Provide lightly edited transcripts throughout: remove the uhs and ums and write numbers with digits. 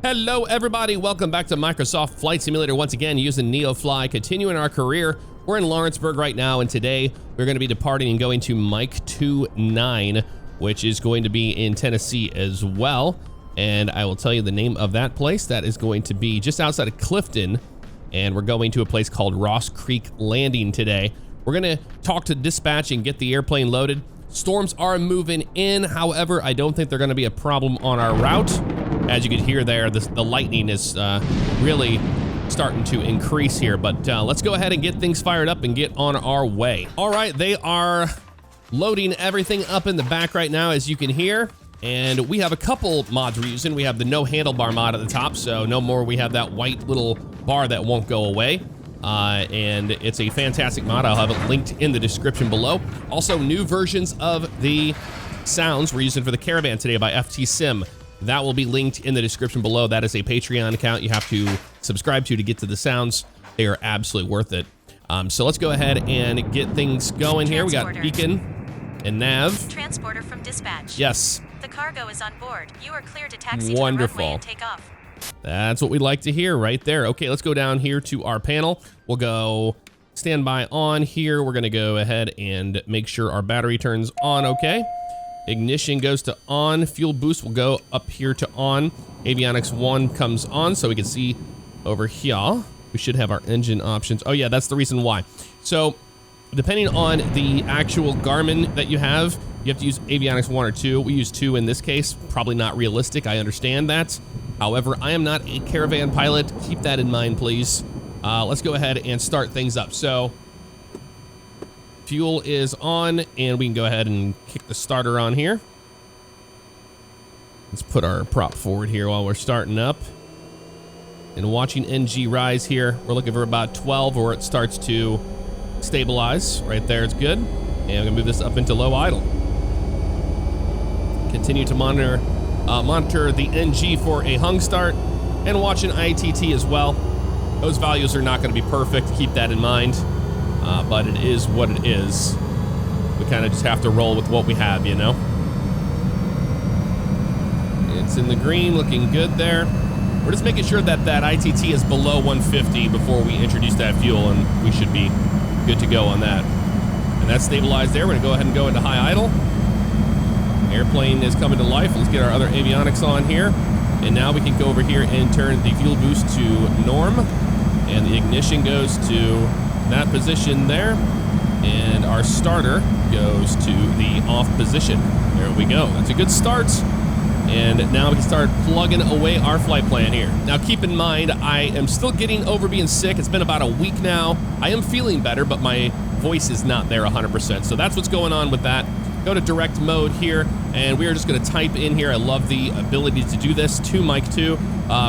Hello everybody, welcome back to Microsoft Flight Simulator once again using NeoFly, continuing our career. We're in Lawrenceburg right now, and today we're going to be departing and going to Mike 29, which is going to be in Tennessee as well. And I will tell you the name of that place. That is going to be just outside of Clifton, and we're going to a place called Ross Creek Landing today. We're going to talk to dispatch and get the airplane loaded. Storms are moving in, however, I don't think they're going to be a problem on our route. As you can hear there, the lightning is really starting to increase here, but let's go ahead and get things fired up and get on our way. All right, they are loading everything up in the back right now, as you can hear, and we have a couple mods we're using. We have the no handlebar mod at the top, so no more we have that white little bar that won't go away. And it's a fantastic mod. I'll have it linked in the description below. Also, new versions of the sounds we're using for the Caravan today by FT Sim. That will be linked in the description below. That is a Patreon account you have to subscribe to get to the sounds. They are absolutely worth it. So let's go ahead and get things going here. We got Beacon and Nav. Transporter from dispatch. Yes. The cargo is on board. You are clear to taxi Wonderful. to the runway and take off. That's what we like to hear right there. Okay, let's go down here to our panel. We'll go standby on here. We're gonna go ahead and make sure our battery turns on okay. Ignition goes to on, fuel boost will go up here to on. Avionics 1 comes on, so we can see over here. We should have our engine options. Oh yeah, that's the reason why. So depending on the actual Garmin that you have to use Avionics 1 or 2. We use 2 in this case, probably not realistic, I understand that. However, I am not a Caravan pilot. Keep that in mind, please. Let's go ahead and start things up. So fuel is on, and we can go ahead and kick the starter on here. Let's put our prop forward here while we're starting up. And watching NG rise here, we're looking for about 12 where it starts to stabilize. Right there, it's good. And I'm gonna move this up into low idle. Continue to monitor the NG for a hung start, and watching ITT as well. Those values are not gonna be perfect, keep that in mind. But it is what it is. We kind of just have to roll with what we have, you know? It's in the green, looking good there. We're just making sure that that ITT is below 150 before we introduce that fuel, and we should be good to go on that. And that's stabilized there. We're gonna go ahead and go into high idle. Airplane is coming to life. Let's get our other avionics on here. And now we can go over here and turn the fuel boost to norm. And the ignition goes to that position there, and our starter goes to the off position. There we go. That's a good start. And now we can start plugging away our flight plan here. Now keep in mind, I am still getting over being sick. It's been about a week now. I am feeling better, but my voice is not there 100%. So that's what's going on with that. Go to direct mode here, and we are just going to type in here. I love the ability to do this to Mike 2.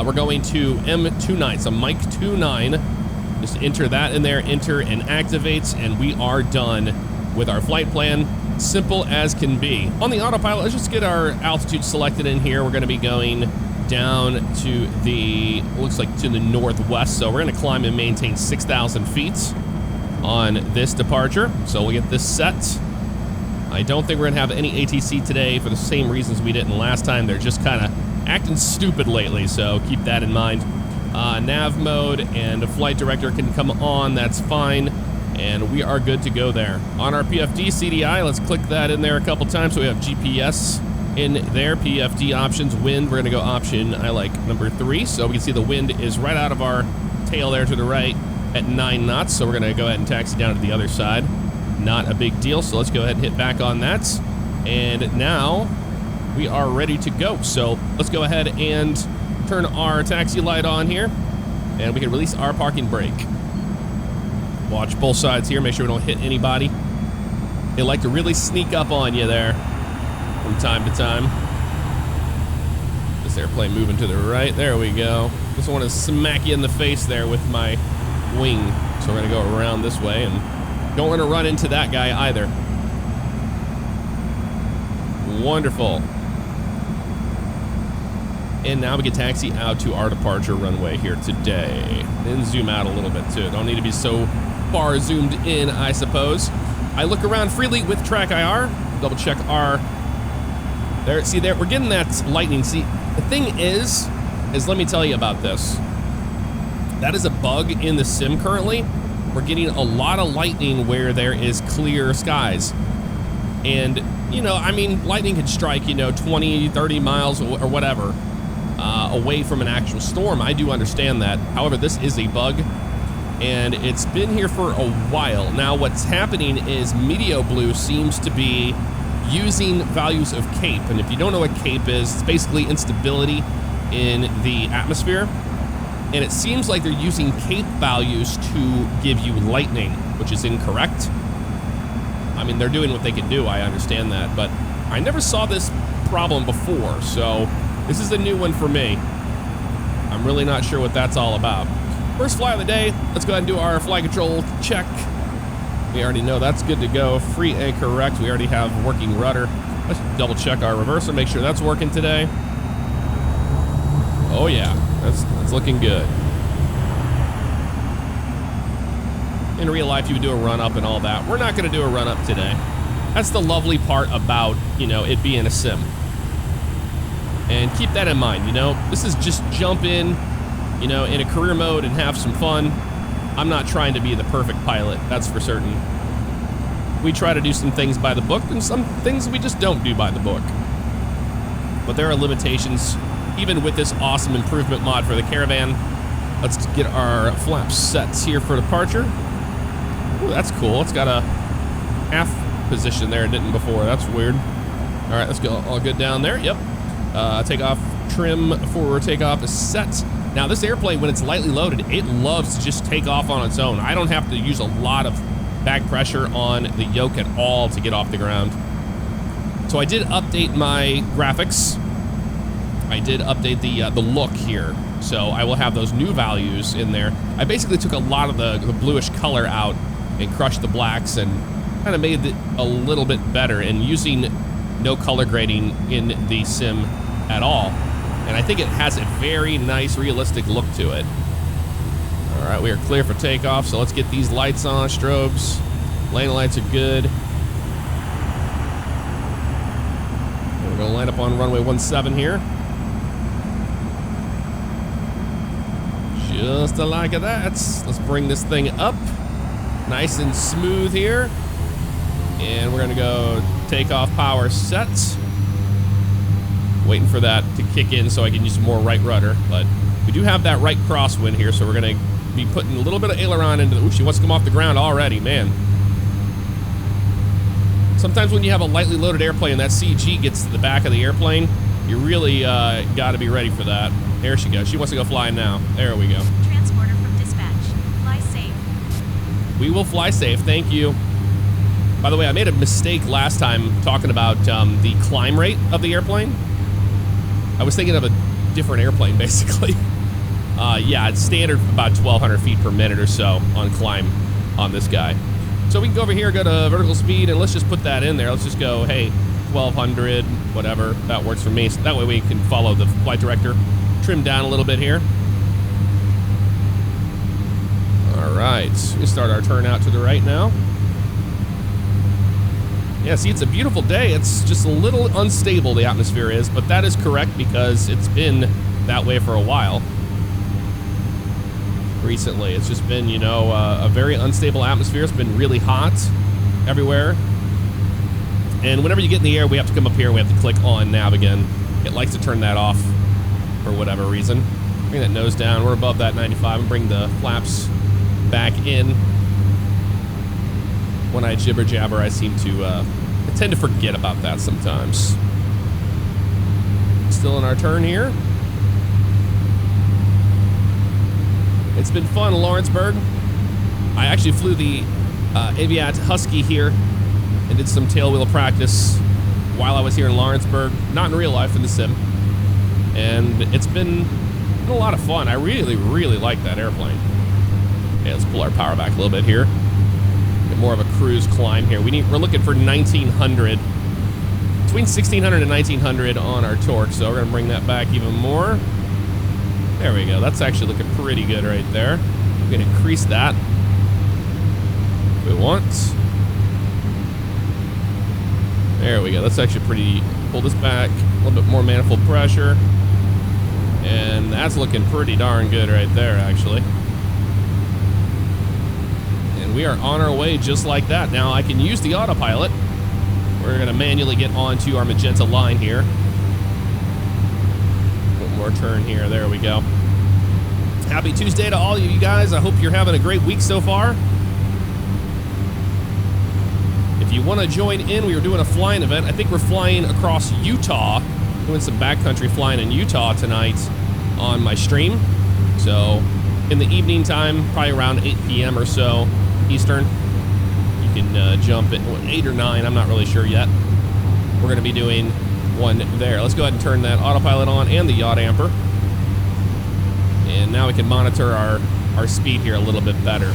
We're going to M29, so Mike 29. Just enter that in there, enter and activates, and we are done with our flight plan. Simple as can be. On the autopilot, let's just get our altitude selected in here. We're going to be going down to the, looks like to the northwest, so we're going to climb and maintain 6,000 feet on this departure. So we'll get this set. I don't think we're going to have any ATC today for the same reasons we didn't last time. They're just kind of acting stupid lately, so keep that in mind. Nav mode and a flight director can come on, that's fine, and we are good to go there. On our PFD CDI, let's click that in there a couple times so we have GPS in there. PFD options, wind, we're gonna go option, I like number 3, so we can see the wind is right out of our tail there to the right at 9 knots, so we're gonna go ahead and taxi down to the other side. Not a big deal, so let's go ahead and hit back on that. And now we are ready to go, so let's go ahead and turn our taxi light on here, and we can release our parking brake. Watch both sides here, make sure we don't hit anybody. They like to really sneak up on you there from time to time. This airplane moving to the right, there we go. Just want to smack you in the face there with my wing. So we're gonna go around this way, and don't want to run into that guy either. Wonderful. And now we can taxi out to our departure runway here today. Then zoom out a little bit too. Don't need to be so far zoomed in, I suppose. I look around freely with track IR. Double check our, there, see there, we're getting that lightning. See, the thing is, is, let me tell you about this. That is a bug in the sim currently. We're getting a lot of lightning where there is clear skies. And, you know, I mean, lightning can strike, you know, 20, 30 miles or whatever away from an actual storm. I do understand that. However, this is a bug, and it's been here for a while. Now, what's happening is Meteor Blue seems to be using values of CAPE. And if you don't know what CAPE is, it's basically instability in the atmosphere. And it seems like they're using CAPE values to give you lightning, which is incorrect. I mean, they're doing what they can do, I understand that, but I never saw this problem before, so this is a new one for me. I'm really not sure what that's all about. First fly of the day, let's go ahead and do our flight control check. We already know that's good to go. Free and correct. We already have working rudder. Let's double check our reverser, make sure that's working today. Oh yeah, that's looking good. In real life, you would do a run-up and all that. We're not going to do a run-up today. That's the lovely part about, you know, it being a sim. And keep that in mind, you know. This is just jump in, you know, in a career mode and have some fun. I'm not trying to be the perfect pilot, that's for certain. We try to do some things by the book and some things we just don't do by the book. But there are limitations, even with this awesome improvement mod for the Caravan. Let's get our flaps set here for departure. Ooh, that's cool. It's got a half position there. It didn't before. That's weird. All right, let's go all good down there. Yep. Takeoff trim for takeoff is set. Now, this airplane, when it's lightly loaded, it loves to just take off on its own. I don't have to use a lot of back pressure on the yoke at all to get off the ground. So I did update my graphics. I did update the look here. So I will have those new values in there. I basically took a lot of the bluish color out and crushed the blacks and kind of made it a little bit better, and using no color grading in the sim at all. And I think it has a very nice, realistic look to it. All right, we are clear for takeoff, so let's get these lights on, strobes. Lane lights are good. We're gonna line up on runway 17 here. Just like that. Let's bring this thing up. Nice and smooth here. And we're gonna go takeoff power set. Waiting for that to kick in so I can use some more right rudder. But we do have that right crosswind here, so we're gonna be putting a little bit of aileron into the... Ooh, she wants to come off the ground already, man. Sometimes when you have a lightly loaded airplane and that CG gets to the back of the airplane, you really gotta be ready for that. There she goes. She wants to go fly now. There we go. Transporter from dispatch. Fly safe. We will fly safe, thank you. By the way, I made a mistake last time talking about the climb rate of the airplane. I was thinking of a different airplane, basically. Yeah, it's standard about 1,200 feet per minute or so on climb on this guy. So we can go over here, go to vertical speed, and let's just put that in there. Let's just go, hey, 1,200, whatever. That works for me. So that way we can follow the flight director. Trim down a little bit here. All right, we start our turn out to the right now. Yeah, see, it's a beautiful day. It's just a little unstable, the atmosphere is, but that is correct because it's been that way for a while. Recently, it's just been, you know, a very unstable atmosphere. It's been really hot everywhere. And whenever you get in the air, we have to come up here and we have to click on nav again. It likes to turn that off for whatever reason. Bring that nose down. We're above that 95 and bring the flaps back in. When I jibber jabber, I seem to I tend to forget about that sometimes. Still in our turn here. It's been fun, Lawrenceburg. I actually flew the Aviat Husky here and did some tailwheel practice while I was here in Lawrenceburg. Not in real life, in the sim. And it's been a lot of fun. I really, really like that airplane. Okay, let's pull our power back a little bit here. Get more of a cruise climb here. We're looking for 1,900. Between 1,600 and 1,900 on our torque, so we're gonna bring that back even more. There we go. That's actually looking pretty good right there. We're gonna increase that if we want. There we go. That's actually pretty. Pull this back. A little bit more manifold pressure. And that's looking pretty darn good right there, actually. And we are on our way just like that. Now, I can use the autopilot. We're going to manually get onto our magenta line here. One more turn here. There we go. Happy Tuesday to all of you guys. I hope you're having a great week so far. If you want to join in, we were doing a flying event. I think we're flying across Utah, doing some backcountry flying in Utah tonight on my stream. So in the evening time, probably around 8 p.m. or so Eastern, you can jump at 8 or 9. I'm not really sure yet. We're going to be doing one there. Let's go ahead and turn that autopilot on and the yaw damper. And now we can monitor our speed here a little bit better.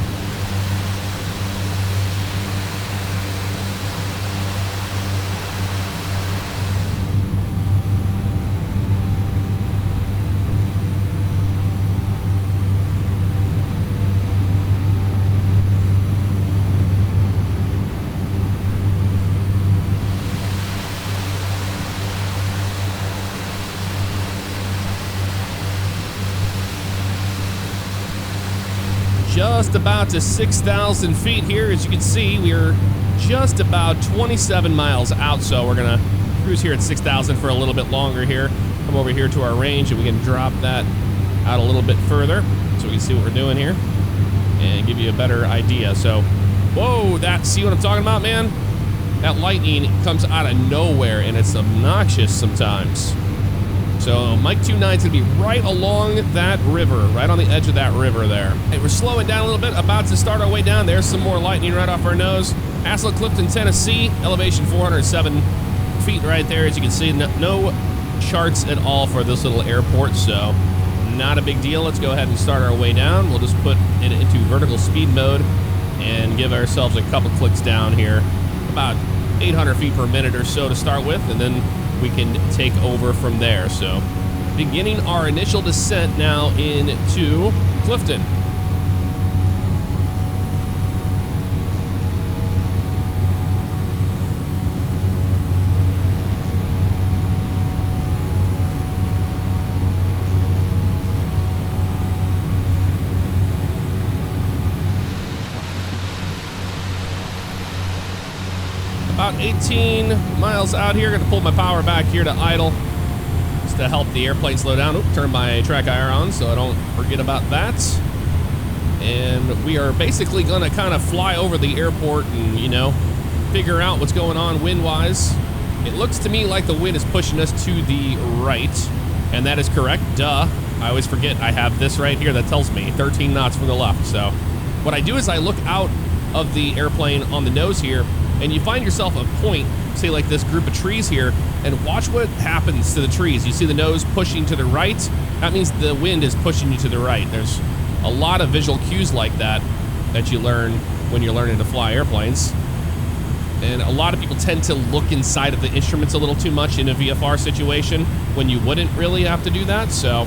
Just about to 6,000 feet here. As you can see, we are just about 27 miles out, so we're gonna cruise here at 6,000 for a little bit longer here. Come over here to our range and we can drop that out a little bit further so we can see what we're doing here and give you a better idea. So, whoa, see what I'm talking about, man? That lightning comes out of nowhere and it's obnoxious sometimes. So Mike 29's gonna be right along that river, right on the edge of that river there. Hey, we're slowing down a little bit, about to start our way down. There's some more lightning right off our nose. Hassel, Clifton, Tennessee, elevation 407 feet right there. As you can see, no charts at all for this little airport, so not a big deal. Let's go ahead and start our way down. We'll just put it into vertical speed mode and give ourselves a couple clicks down here. About 800 feet per minute or so to start with, and then we can take over from there. So beginning our initial descent now into Clifton. About 18 miles out here. Gonna pull my power back here to idle just to help the airplane slow down. Oop, turn my track IR on so I don't forget about that. And we are basically gonna kind of fly over the airport and, you know, figure out what's going on wind-wise. It looks to me like the wind is pushing us to the right, and that is correct. Duh. I always forget I have this right here that tells me 13 knots from the left. So what I do is I look out of the airplane on the nose here, and you find yourself a point, say like this group of trees here, and watch what happens to the trees. You see the nose pushing to the right? That means the wind is pushing you to the right. There's a lot of visual cues like that that you learn when you're learning to fly airplanes. And a lot of people tend to look inside of the instruments a little too much in a VFR situation when you wouldn't really have to do that. So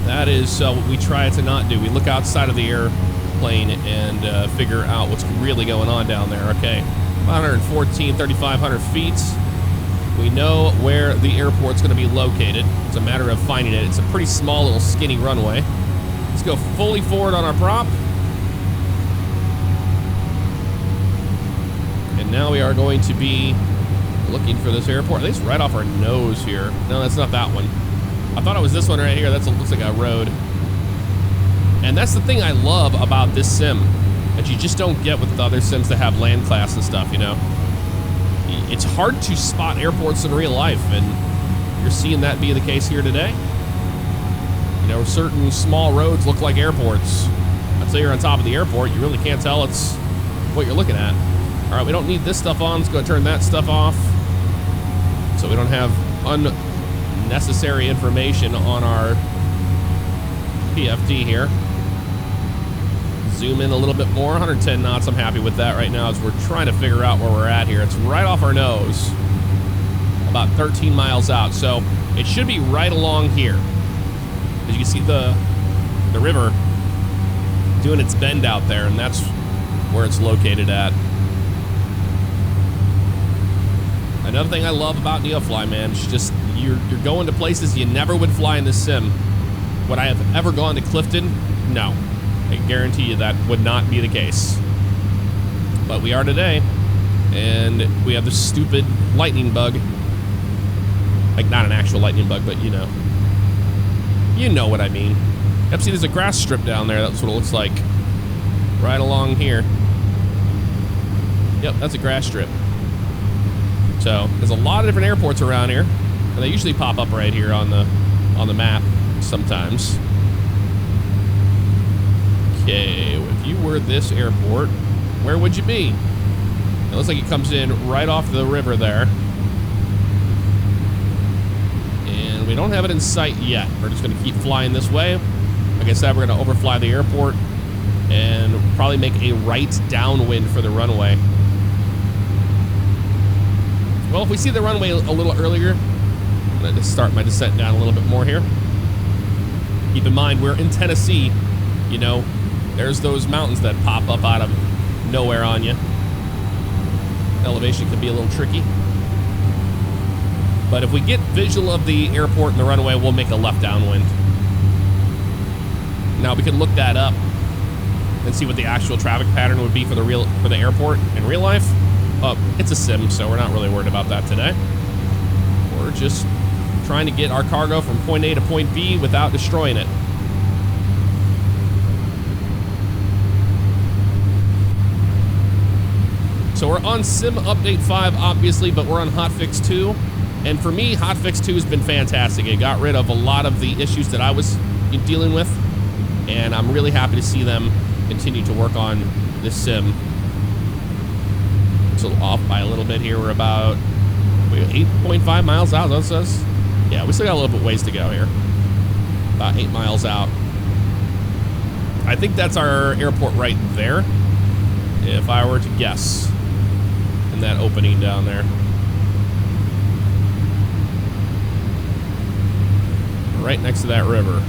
that is what we try to not do. We look outside of the airplane and figure out what's really going on down there. Okay, 514, 3,500 feet. We know where the airport's going to be located. It's a matter of finding it. It's a pretty small little skinny runway. Let's go fully forward on our prop. And now we are going to be looking for this airport. I think it's right off our nose here. No, that's not that one. I thought it was this one right here. That looks like a road. And that's the thing I love about this sim that you just don't get with the other sims that have land class and stuff, you know? It's hard to spot airports in real life, and you're seeing that be the case here today. You know, certain small roads look like airports. Until you're on top of the airport, you really can't tell it's what you're looking at. All right, we don't need this stuff on. Let's go turn that stuff off so we don't have unnecessary information on our PFD here. Zoom in a little bit more, 110 knots. I'm happy with that right now as we're trying to figure out where we're at here. It's right off our nose, about 13 miles out. So it should be right along here. As you can see the river doing its bend out there, and that's where it's located at. Another thing I love about NeoFly, man, is just you're going to places you never would fly in this sim. Would I have ever gone to Clifton? No. I guarantee you that would not be the case. But we are today, and we have this stupid lightning bug. Like, not an actual lightning bug, but you know. You know what I mean. Yep, see, there's a grass strip down there. That's what it looks like. Right along here. Yep, that's a grass strip. So, there's a lot of different airports around here. And they usually pop up right here on the map sometimes. Okay, if you were this airport, where would you be? It looks like it comes in right off the river there. And we don't have it in sight yet. We're just going to keep flying this way. Like I said, we're going to overfly the airport and probably make a right downwind for the runway. Well, if we see the runway a little earlier, I'm going to start my descent down a little bit more here. Keep in mind, we're in Tennessee. You know, there's those mountains that pop up out of nowhere on you. Elevation can be a little tricky. But if we get visual of the airport and the runway, we'll make a left downwind. Now, we can look that up and see what the actual traffic pattern would be for the airport in real life. It's a sim, so we're not really worried about that today. We're just trying to get our cargo from point A to point B without destroying it. So we're on Sim Update 5, obviously, but we're on Hotfix 2. And for me, Hotfix 2 has been fantastic. It got rid of a lot of the issues that I was dealing with. And I'm really happy to see them continue to work on this sim. It's a little off by a little bit here. We're about 8.5 miles out, that says. Yeah, we still got a little bit ways to go here. About 8 miles out. I think that's our airport right there, if I were to guess, in that opening down there. Right next to that river.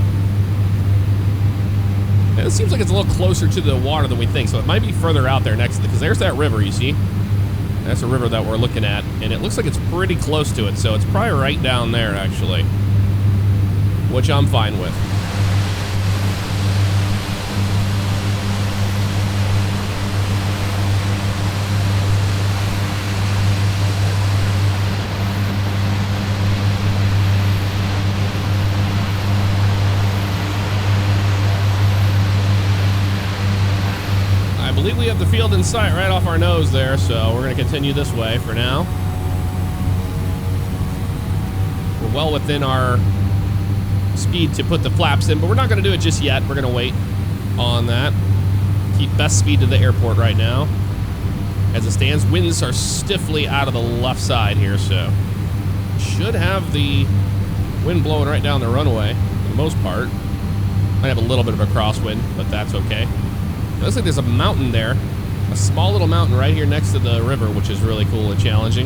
And it seems like it's a little closer to the water than we think, so it might be further out there next to because there's that river, you see? That's a river that we're looking at, and it looks like it's pretty close to it, so it's probably right down there, actually. Which I'm fine with. I believe we have the field in sight right off our nose there, so we're going to continue this way for now. We're well within our speed to put the flaps in, but we're not going to do it just yet. We're going to wait on that. Keep best speed to the airport right now. As it stands, winds are stiffly out of the left side here, so should have the wind blowing right down the runway for the most part. Might have a little bit of a crosswind, but that's okay. It looks like there's a mountain there, a small little mountain right here next to the river, which is really cool and challenging.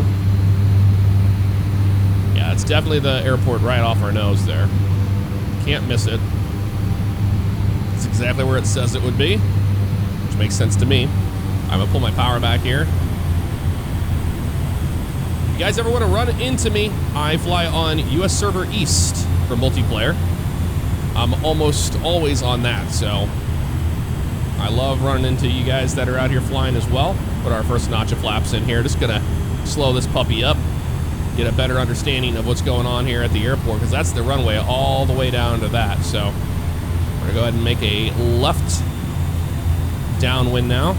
Yeah, it's definitely the airport right off our nose there. Can't miss it. It's exactly where it says it would be, which makes sense to me. I'm gonna pull my power back here. If you guys ever want to run into me, I fly on US Server East for multiplayer. I'm almost always on that, so I love running into you guys that are out here flying as well. Put our first notch of flaps in here. Just gonna slow this puppy up, get a better understanding of what's going on here at the airport, because that's the runway all the way down to that. So we're gonna go ahead and make a left downwind now.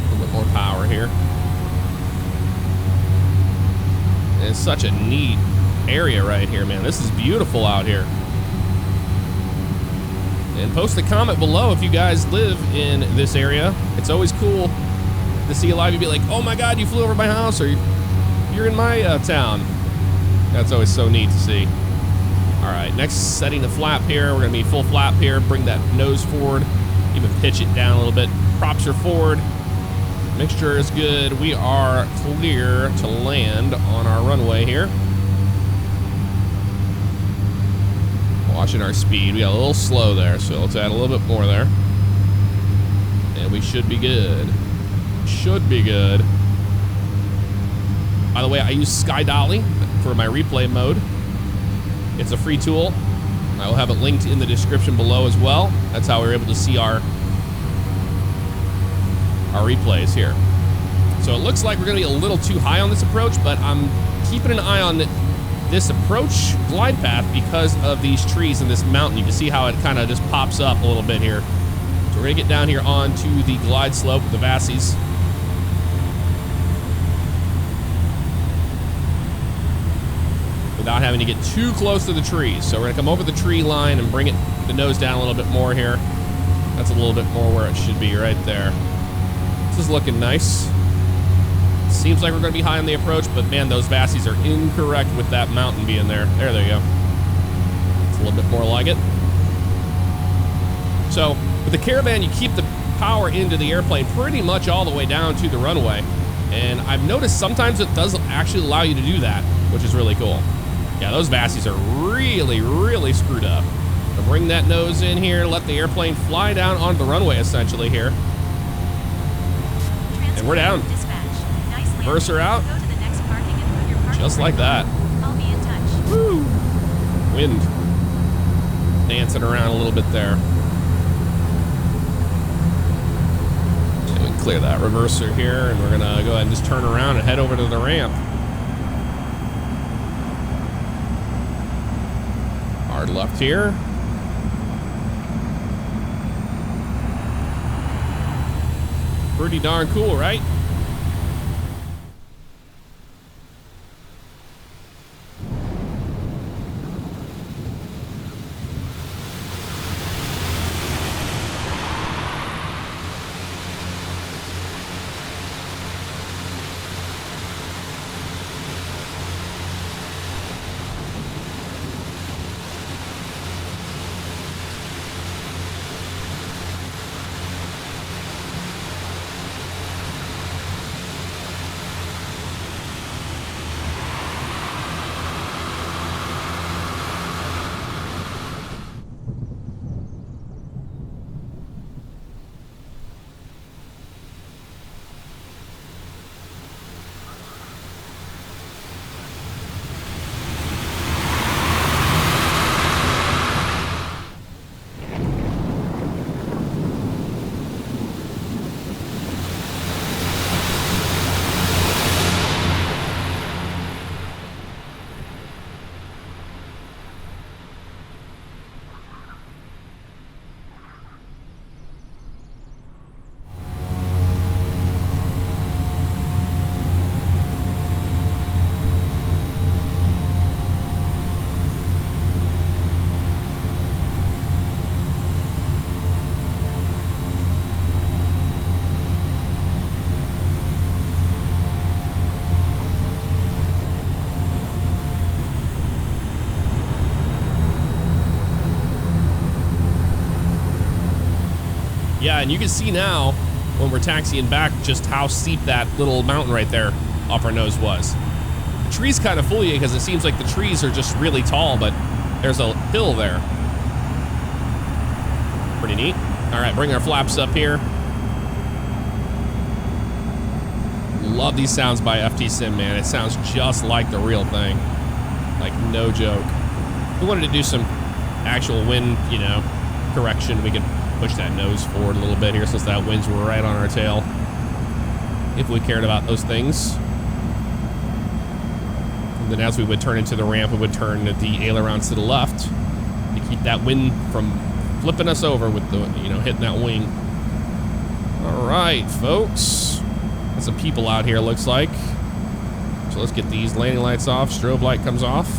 A little bit more power here. It's such a neat area right here, man. This is beautiful out here. And post a comment below if you guys live in this area. It's always cool to see a lot of you be like, oh my god, you flew over my house, or you're in my town. That's always so neat to see. All right, next setting the flap here. We're gonna be full flap here. Bring that nose forward, even pitch it down a little bit. Props are forward. Mixture is good. We are clear to land on our runway here. Watching our speed. We got a little slow there, so let's add a little bit more there. And we should be good. Should be good. By the way, I use Sky Dolly for my replay mode. It's a free tool. I will have it linked in the description below as well. That's how we're able to see our replays here. So it looks like we're gonna be a little too high on this approach, but I'm keeping an eye on this approach glide path because of these trees and this mountain. You can see how it kind of just pops up a little bit here. So we're gonna get down here onto the glide slope, the Vassies. Without having to get too close to the trees. So we're gonna come over the tree line and bring the nose down a little bit more here. That's a little bit more where it should be, right there. This is looking nice. Seems like we're gonna be high on the approach, but man, those Vassies are incorrect with that mountain being there. There you go. It's a little bit more like it. So with the Caravan, you keep the power into the airplane pretty much all the way down to the runway. And I've noticed sometimes it does actually allow you to do that, which is really cool. Yeah, those Vassies are really, really screwed up. So bring that nose in here, let the airplane fly down onto the runway essentially here. And we're down. Reverse her out. Go to the next parking and put your parking Just like that. I'll be in touch. Woo! Wind. Dancing around a little bit there. And we can clear that reverser here, and we're gonna go ahead and just turn around and head over to the ramp. Hard left here. Pretty darn cool, right? Yeah, and you can see now when we're taxiing back just how steep that little mountain right there off our nose was. The trees kind of fool you because it seems like the trees are just really tall, but there's a hill there. Pretty neat. All right, bring our flaps up here. Love these sounds by FT Sim, man. It sounds just like the real thing. Like, no joke. If we wanted to do some actual wind, you know, correction, we could push that nose forward a little bit here since that wind's right on our tail. If we cared about those things. And then as we would turn into the ramp, we would turn the ailerons to the left to keep that wind from flipping us over with the, you know, hitting that wing. All right, folks. Got some people out here, looks like. So let's get these landing lights off. Strobe light comes off.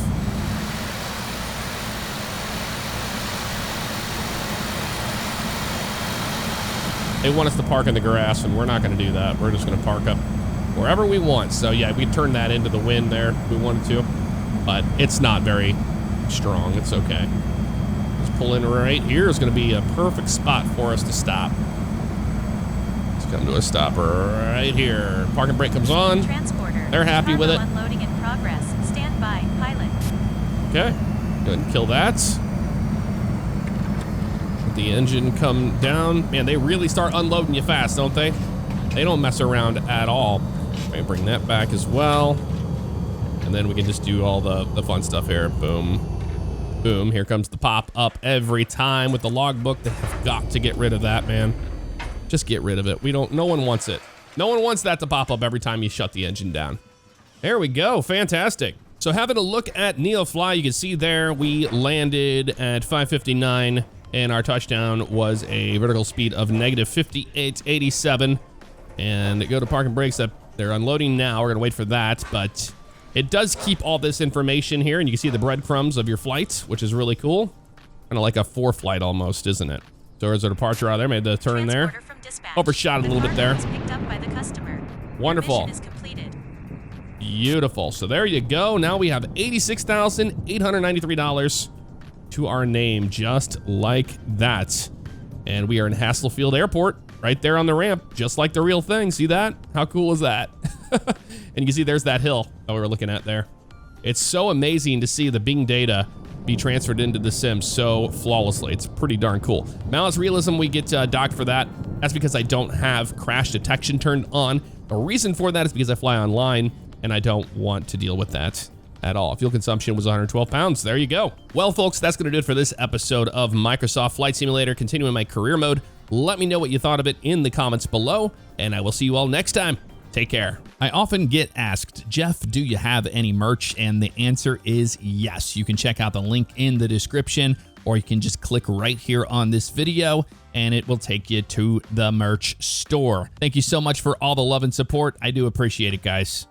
They want us to park in the grass, and we're not going to do that. We're just going to park up wherever we want. So yeah, we turn that into the wind there if we wanted to, but it's not very strong. It's okay. Let's pull in right here. Is going to be a perfect spot for us to stop. Let's come to a stop right here. Parking brake comes on. Transporter. They're happy with it. Unloading in progress. Stand by, pilot. Okay. Go ahead and kill that. Get the engine come down. Man, they really start unloading you fast, don't they? They don't mess around at all. Okay, bring that back as well. And then we can just do all the fun stuff here. Boom. Boom. Here comes the pop up every time with the logbook. They have got to get rid of that, man. Just get rid of it. No one wants it. No one wants that to pop up every time you shut the engine down. There we go. Fantastic. So having a look at NeoFly, you can see there we landed at 559 and our touchdown was a vertical speed of negative 58.87. And go to park and brakes. They're unloading now. We're gonna wait for that, but it does keep all this information here, and you can see the breadcrumbs of your flight, which is really cool. Kind of like a 4-flight almost, isn't it? So there's a departure out of there, made the turn there. Overshot it a little bit there. Picked up by the customer. Wonderful. Mission is completed. Beautiful. So there you go. Now we have $86,893 to our name, just like that. And we are in Hasselfield Airport, right there on the ramp, just like the real thing. See that? How cool is that? And you can see there's that hill that we were looking at there. It's so amazing to see the Bing data be transferred into the sim so flawlessly. It's pretty darn cool. Malice Realism, we get docked for that. That's because I don't have crash detection turned on. The reason for that is because I fly online and I don't want to deal with that at all. Fuel consumption was 112 pounds. There you go. Well, folks, that's going to do it for this episode of Microsoft Flight Simulator, continuing my career mode. Let me know what you thought of it in the comments below, and I will see you all next time. Take care. I often get asked, Jeff, do you have any merch? And the answer is yes. You can check out the link in the description, or you can just click right here on this video and it will take you to the merch store. Thank you so much for all the love and support. I do appreciate it, guys.